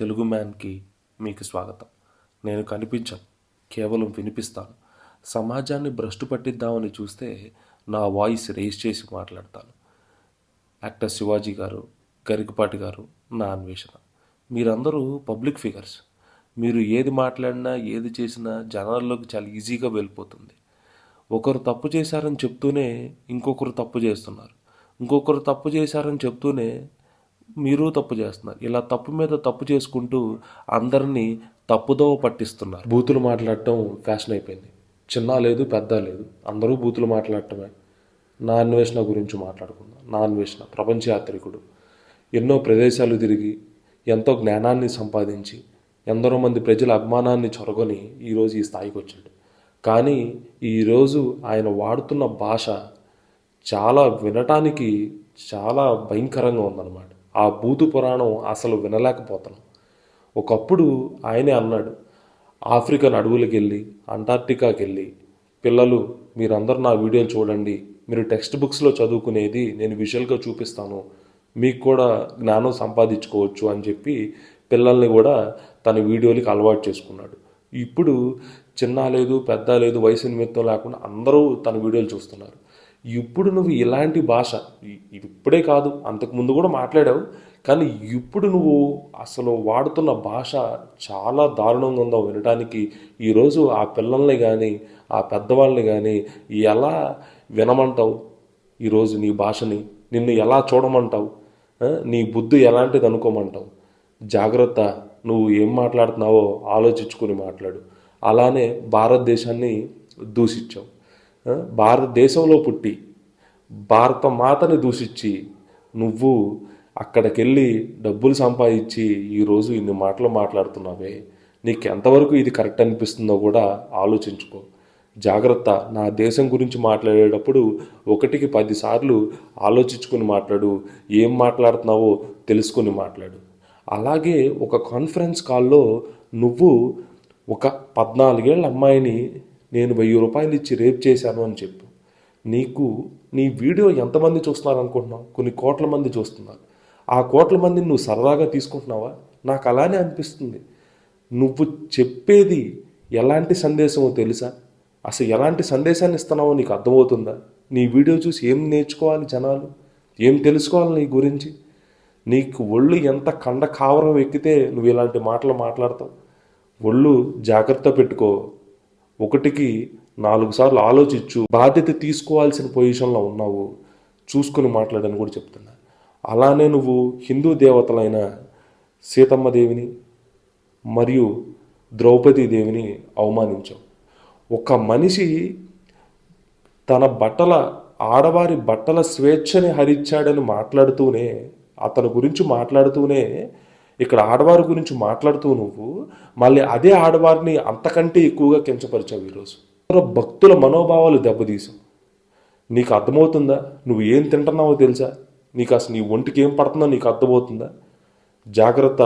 తెలుగు మ్యాన్కి మీకు స్వాగతం. నేను కనిపించను, కేవలం వినిపిస్తాను. సమాజాన్ని భ్రష్టు పట్టిద్దామని చూస్తే నా వాయిస్ రేస్ చేసి మాట్లాడతాను. యాక్టర్ శివాజీ గారు, గరికపాటి గారు, నా అన్వేషణ. మీరందరూ పబ్లిక్ ఫిగర్స్. మీరు ఏది మాట్లాడినా ఏది చేసినా జనాల్లోకి చాలా ఈజీగా వెళ్ళిపోతుంది. ఒకరు తప్పు చేశారని చెప్తూనే ఇంకొకరు తప్పు చేస్తున్నారు. ఇంకొకరు తప్పు చేశారని చెప్తూనే మీరు తప్పు చేస్తున్నారు. ఇలా తప్పు మీద తప్పు చేసుకుంటూ అందరినీ తప్పుదోవ పట్టిస్తున్నారు. బూతులు మాట్లాడటం ఫ్యాషన్ అయిపోయింది. చిన్న లేదు, పెద్ద లేదు, అందరూ బూతులు మాట్లాడటమే. నా అన్వేషణ గురించి మాట్లాడుకుందాం. నా అన్వేషణ ప్రపంచ యాత్రికుడు. ఎన్నో ప్రదేశాలు తిరిగి ఎంతో జ్ఞానాన్ని సంపాదించి ఎందరో మంది ప్రజల అభిమానాన్ని చొరగొని ఈరోజు ఈ స్థాయికి వచ్చాడు. కానీ ఈరోజు ఆయన వాడుతున్న భాష చాలా వినటానికి చాలా భయంకరంగా ఉందన్నమాట. ఆ బూతు పురాణం అసలు వినలేకపోతున్నాం. ఒకప్పుడు ఆయనే అన్నాడు, ఆఫ్రికన్ అడవులకు వెళ్ళి అంటార్క్టికాకి వెళ్ళి పిల్లలు మీరందరూ నా వీడియోలు చూడండి, మీరు టెక్స్ట్ బుక్స్లో చదువుకునేది నేను విజువల్గా చూపిస్తాను, మీకు కూడా జ్ఞానం సంపాదించుకోవచ్చు అని చెప్పి పిల్లల్ని కూడా తన వీడియోలకి అలవాటు చేసుకున్నాడు. ఇప్పుడు చిన్న లేదు, పెద్ద లేదు, వయసు నిమిత్తం లేకుండా అందరూ తన వీడియోలు చూస్తున్నారు. ఇప్పుడు నువ్వు ఇలాంటి భాష ఇప్పుడే కాదు, అంతకుముందు కూడా మాట్లాడావు, కానీ ఇప్పుడు నువ్వు అసలు వాడుతున్న భాష చాలా దారుణంగా ఉందో వినడానికి. ఈరోజు ఆ పిల్లల్ని కానీ ఆ పెద్దవాళ్ళని కానీ ఎలా వినమంటావు? ఈరోజు నీ భాషని నిన్ను ఎలా చూడమంటావు? నీ బుద్ధి ఎలాంటిది అనుకోమంటావు? జాగ్రత్త, నువ్వు ఏం మాట్లాడుతున్నావో ఆలోచించుకుని మాట్లాడు. అలానే భారతదేశాన్ని దూషించావు. భారతదేశంలో పుట్టి భారత మాతని దూషించి నువ్వు అక్కడికెళ్ళి డబ్బులు సంపాదించి ఈరోజు ఇన్ని మాటలు మాట్లాడుతున్నావే, నీకు ఎంతవరకు ఇది కరెక్ట్ అనిపిస్తుందో కూడా ఆలోచించుకో. జాగ్రత్త, నా దేశం గురించి మాట్లాడేటప్పుడు 1కి 10 సార్లు ఆలోచించుకుని మాట్లాడు. ఏం మాట్లాడుతున్నావో తెలుసుకుని మాట్లాడు. అలాగే ఒక కాన్ఫరెన్స్ కాల్లో నువ్వు ఒక 14 ఏళ్ళ అమ్మాయిని నేను 1000 రూపాయలు ఇచ్చి రేప్ చేశాను అని చెప్పు. నీ వీడియో ఎంతమంది చూస్తున్నారు అనుకుంటున్నావు? కొన్ని కోట్ల మంది చూస్తున్నారు. ఆ కోట్ల మందిని నువ్వు సరదాగా తీసుకుంటున్నావా? నాకు అలానే అనిపిస్తుంది. నువ్వు చెప్పేది ఎలాంటి సందేశమో తెలుసా? అసలు ఎలాంటి సందేశాన్ని ఇస్తున్నావో నీకు అర్థమవుతుందా? నీ వీడియో చూసి ఏం నేర్చుకోవాలి జనాలు? ఏం తెలుసుకోవాలి నీ గురించి? నీకు ఒళ్ళు ఎంత కండ కావరం ఎక్కితే నువ్వు ఇలాంటి మాటలు మాట్లాడతావు? ఒళ్ళు జాగ్రత్త పెట్టుకో. 1కి 4 సార్లు ఆలోచించు. బాధ్యత తీసుకోవాల్సిన పొజిషన్లో ఉన్నావు, చూసుకుని మాట్లాడని కూడా చెప్తున్నా. అలానే నువ్వు హిందూ దేవతలైన సీతమ్మ దేవిని మరియు ద్రౌపదీ దేవిని అవమానించావు. ఒక మనిషి తన ఆడవారి బట్టల స్వేచ్ఛని హరించాడని మాట్లాడుతూనే, అతని గురించి మాట్లాడుతూనే ఇక్కడ ఆడవారి గురించి మాట్లాడుతూ నువ్వు మళ్ళీ అదే ఆడవారిని అంతకంటే ఎక్కువగా కించపరిచావు. ఈరోజు భక్తుల మనోభావాలు దెబ్బతీసావు. నీకు అర్థమవుతుందా? నువ్వు ఏం తింటున్నావో తెలుసా? నీకు అసలు నీ ఒంటికి ఏం పడుతుందో నీకు అర్థమవుతుందా? జాగ్రత్త,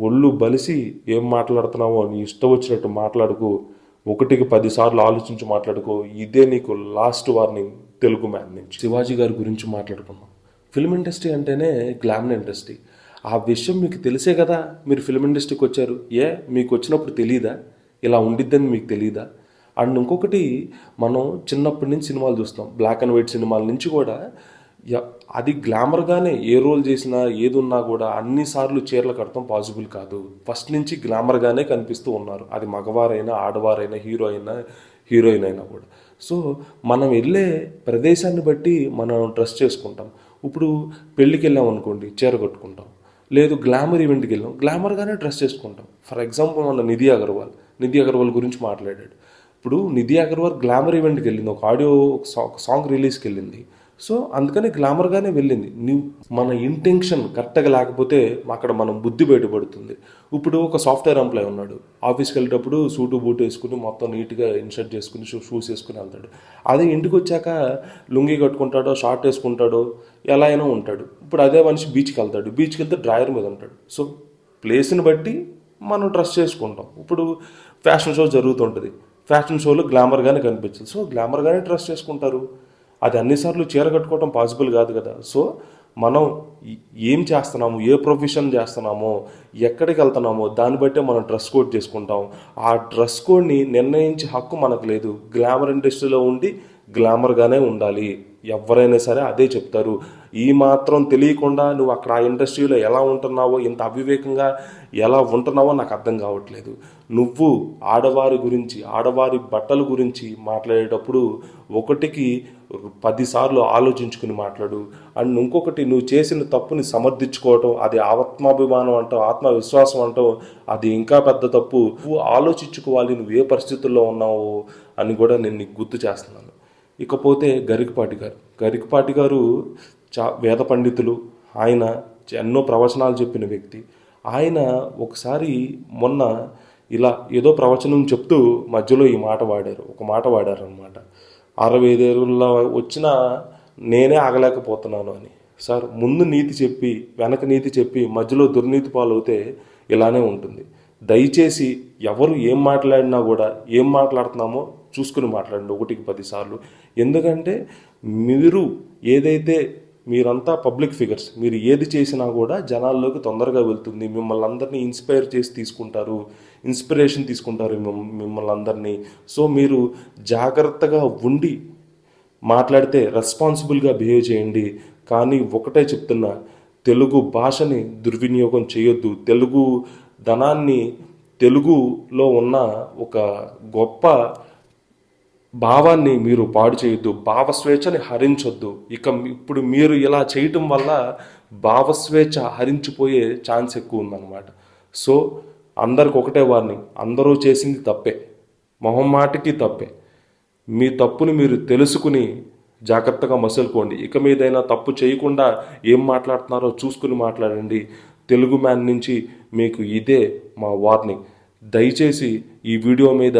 ఒళ్ళు బలిసి ఏం మాట్లాడుతున్నావో నీ ఇష్టం వచ్చినట్టు మాట్లాడుకో. 1కి 10 సార్లు ఆలోచించి మాట్లాడుకో. ఇదే నీకు లాస్ట్ వార్నింగ్ తెలుగు మ్యాన్ నుంచి. శివాజీ గారి గురించి మాట్లాడుకున్నాం. ఫిల్మ్ ఇండస్ట్రీ అంటేనే గ్లామర్ ఇండస్ట్రీ. ఆ విషయం మీకు తెలిసే కదా మీరు ఫిల్మ్ ఇండస్ట్రీకి వచ్చారు. మీకు వచ్చినప్పుడు తెలీదా ఇలా ఉండిద్దని? మీకు తెలీదా? అండ్ ఇంకొకటి, మనం చిన్నప్పటి నుంచి సినిమాలు చూస్తాం, బ్లాక్ అండ్ వైట్ సినిమాల నుంచి కూడా. అది గ్లామర్గానే ఏ రోల్ చేసినా ఏది ఉన్నా కూడా అన్నిసార్లు చీరలు కడతాం పాసిబుల్ కాదు. ఫస్ట్ నుంచి గ్లామర్గానే కనిపిస్తూ ఉన్నారు. అది మగవారైనా ఆడవారైనా హీరోయిన్ అయినా కూడా. సో మనం వెళ్ళే ప్రదేశాన్ని బట్టి మనం డ్రెస్ చేసుకుంటాం. ఇప్పుడు పెళ్ళికి వెళ్ళాం అనుకోండి, చీర కట్టుకుంటాం. లేదు గ్లామర్ ఈవెంట్కి వెళ్ళాం, గ్లామర్గానే డ్రెస్ చేసుకుంటాం. ఫర్ ఎగ్జాంపుల్ మన నిధి అగర్వాల్ గురించి మాట్లాడాడు. ఇప్పుడు నిధి అగర్వాల్ గ్లామర్ ఈవెంట్కి వెళ్ళింది, ఒక సాంగ్ రిలీజ్కి వెళ్ళింది. సో అందుకని గ్లామర్గానే వెళ్ళింది. మన ఇంటెన్షన్ కరెక్ట్గా లేకపోతే అక్కడ మనం బుద్ధి బయటపడుతుంది. ఇప్పుడు ఒక సాఫ్ట్వేర్ ఎంప్లాయ్ ఉన్నాడు, ఆఫీస్కి వెళ్ళేటప్పుడు సూటు బూటు వేసుకుని మొత్తం నీట్గా ఇన్షర్ట్ చేసుకుని షూస్ వేసుకుని వెళ్తాడు. అదే ఇంటికి వచ్చాక లుంగీ కట్టుకుంటాడో షార్ట్ వేసుకుంటాడో ఎలా అయినా ఉంటాడు. ఇప్పుడు అదే మనిషి బీచ్కి వెళ్తే డ్రాయర్ మీద ఉంటాడు. సో ప్లేస్ని బట్టి మనం డ్రెస్ చేసుకుంటాం. ఇప్పుడు ఫ్యాషన్ షో జరుగుతుంటుంది, ఫ్యాషన్ షోలో గ్లామర్గానే కనిపించదు. సో గ్లామర్గానే డ్రెస్ చేసుకుంటారు. అది అన్నిసార్లు చీర కట్టుకోవడం పాసిబుల్ కాదు కదా. సో మనం ఏం చేస్తున్నాము, ఏ ప్రొఫెషన్ చేస్తున్నామో, ఎక్కడికి వెళ్తున్నామో దాన్ని బట్టే మనం డ్రెస్ కోడ్ చేసుకుంటాం. ఆ డ్రెస్ కోడ్ని నిర్ణయించే హక్కు మనకు లేదు. గ్లామర్ ఇండస్ట్రీలో ఉండి గ్లామర్గానే ఉండాలి, ఎవరైనా సరే అదే చెప్తారు. ఈ మాత్రం తెలియకుండా నువ్వు అక్కడ ఆ ఇండస్ట్రీలో ఎలా ఉంటున్నావో, ఇంత అవివేకంగా ఎలా ఉంటున్నావో నాకు అర్థం కావట్లేదు. నువ్వు ఆడవారి గురించి, ఆడవారి బట్టల గురించి మాట్లాడేటప్పుడు ఒకటికి 10 సార్లు ఆలోచించుకుని మాట్లాడు. అండ్ ఇంకొకటి, నువ్వు చేసిన తప్పుని సమర్థించుకోవటం, అది ఆత్మాభిమానం అంటావు, ఆత్మవిశ్వాసం అంటావు, అది ఇంకా పెద్ద తప్పు. నువ్వు ఆలోచించుకోవాలి నువ్వు ఏ పరిస్థితుల్లో ఉన్నావు అని కూడా నేను నీకు గుర్తు చేస్తున్నాను. ఇకపోతే గరికపాటి గారు వేద పండితులు. ఆయన ఎన్నో ప్రవచనాలు చెప్పిన వ్యక్తి. ఆయన ఒకసారి మొన్న ఇలా ఏదో ప్రవచనం చెప్తూ మధ్యలో ఒక మాట వాడారు అనమాట. 65 ఏళ్ళ వచ్చినా నేనే ఆగలేకపోతున్నాను అని. సార్, ముందు నీతి చెప్పి వెనక నీతి చెప్పి మధ్యలో దుర్నీతి పాలవుతే ఇలానే ఉంటుంది. దయచేసి ఎవరు ఏం మాట్లాడినా కూడా ఏం మాట్లాడుతున్నామో చూసుకుని మాట్లాడండి, 1కి 10 సార్లు. ఎందుకంటే మీరంతా పబ్లిక్ ఫిగర్స్, మీరు ఏది చేసినా కూడా జనాల్లోకి తొందరగా వెళ్తుంది. మిమ్మల్ని అందరినీ ఇన్స్పిరేషన్ తీసుకుంటారు మిమ్మల్ని అందరినీ. సో మీరు జాగ్రత్తగా ఉండి మాట్లాడితే రెస్పాన్సిబుల్గా బిహేవ్ చేయండి. కానీ ఒకటే చెప్తున్నా, తెలుగు భాషని దుర్వినియోగం చేయొద్దు. తెలుగులో ఉన్న ఒక గొప్ప భావాన్ని మీరు పాడు చేయొద్దు. భావస్వేచ్ఛని హరించొద్దు. ఇప్పుడు మీరు ఇలా చేయటం వల్ల భావస్వేచ్ఛ హరించిపోయే ఛాన్స్ ఎక్కువ ఉందన్నమాట. సో అందరికి ఒకటే వార్నింగ్, అందరూ చేసింది తప్పే, మొహమ్మాటికి తప్పే. మీ తప్పుని మీరు తెలుసుకుని జాగ్రత్తగా మసులుకోండి. ఇక మీదైనా తప్పు చేయకుండా ఏం మాట్లాడుతున్నారో చూసుకుని మాట్లాడండి. తెలుగు మ్యాన్ నుంచి మీకు ఇదే మా వార్నింగ్. దయచేసి ఈ వీడియో మీద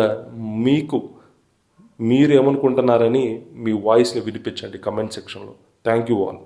మీరు ఏమనుకుంటున్నారని మీ వాయిస్ని వినిపించండి కమెంట్ సెక్షన్లో. Thank you all.